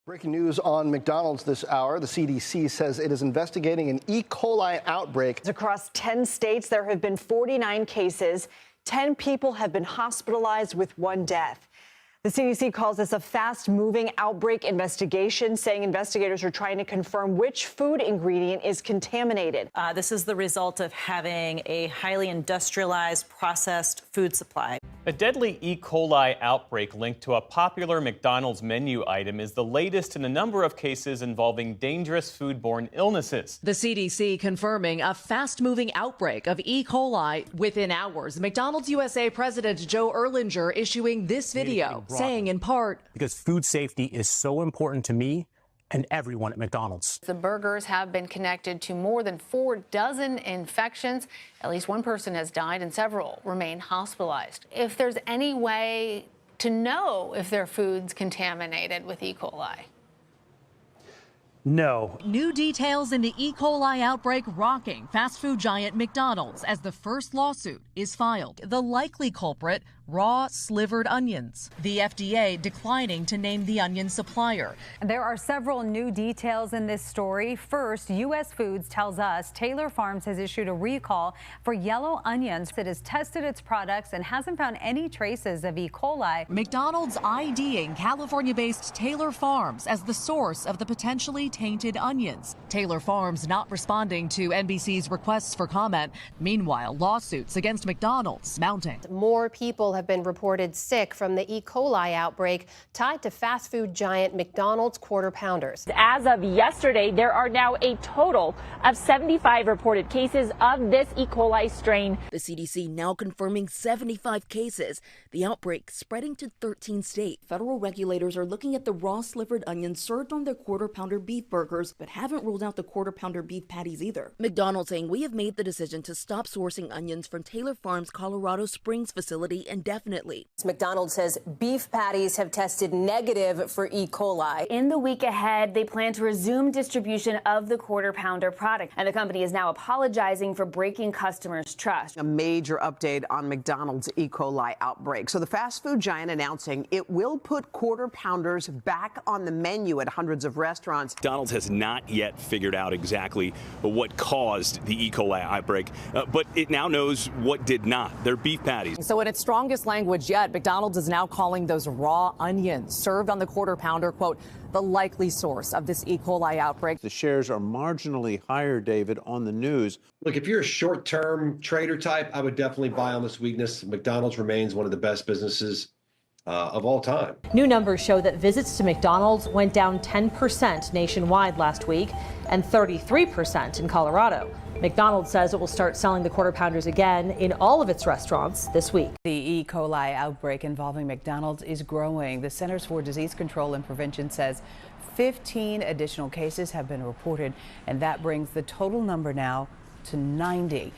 Breaking news on McDonald's this hour. The CDC says it is investigating an E. coli outbreak. Across 10 states, there have been 49 cases. 10 people have been hospitalized with one death. The CDC calls this a fast-moving outbreak investigation, saying investigators are trying to confirm which food ingredient is contaminated. This is the result of having a highly industrialized, processed food supply. A deadly E. coli outbreak linked to a popular McDonald's menu item is the latest in a number of cases involving dangerous foodborne illnesses. The CDC confirming a fast-moving outbreak of E. coli within hours. McDonald's USA President Joe Erlinger issuing this video, saying in part, because food safety is so important to me and everyone at McDonald's. The burgers have been connected to more than 4 dozen infections. At least one person has died and several remain hospitalized. If there's any way to know if their food's contaminated with E. coli. No. New details in the E. coli outbreak rocking fast food giant McDonald's as the first lawsuit is filed. The likely culprit, raw slivered onions. The FDA declining to name the onion supplier. There are several new details in this story. First, U.S. Foods tells us Taylor Farms has issued a recall for yellow onions. It has tested its products and hasn't found any traces of E. coli. McDonald's IDing California-based Taylor Farms as the source of the potentially tainted onions. Taylor Farms not responding to NBC's requests for comment. Meanwhile, lawsuits against McDonald's mounting. More people have been reported sick from the E. coli outbreak tied to fast food giant McDonald's Quarter Pounders. As of yesterday, there are now a total of 75 reported cases of this E. coli strain. The CDC now confirming 75 cases. The outbreak spreading to 13 states. Federal regulators are looking at the raw slivered onions served on their Quarter Pounder beef burgers, but haven't ruled out the Quarter Pounder beef patties either. McDonald's saying we have made the decision to stop sourcing onions from Taylor Farms' Colorado Springs facility indefinitely. McDonald's says beef patties have tested negative for E. coli. In the week ahead, they plan to resume distribution of the Quarter Pounder product, and the company is now apologizing for breaking customers' trust. A major update on McDonald's E. coli outbreak. So the fast food giant announcing it will put Quarter Pounders back on the menu at hundreds of restaurants. McDonald's has not yet figured out exactly what caused the E. coli outbreak, but it now knows what did not. Their beef patties. So in its strongest language yet, McDonald's is now calling those raw onions served on the Quarter Pounder, quote, the likely source of this E. coli outbreak. The shares are marginally higher, David, on the news. Look, if you're a short-term trader type, I would definitely buy on this weakness. McDonald's remains one of the best businesses of all time. New numbers show that visits to McDonald's went down 10% nationwide last week and 33% in Colorado. McDonald's says it will start selling the Quarter Pounders again in all of its restaurants this week. The E. coli outbreak involving McDonald's is growing. The Centers for Disease Control and Prevention says 15 additional cases have been reported, and that brings the total number now to 90.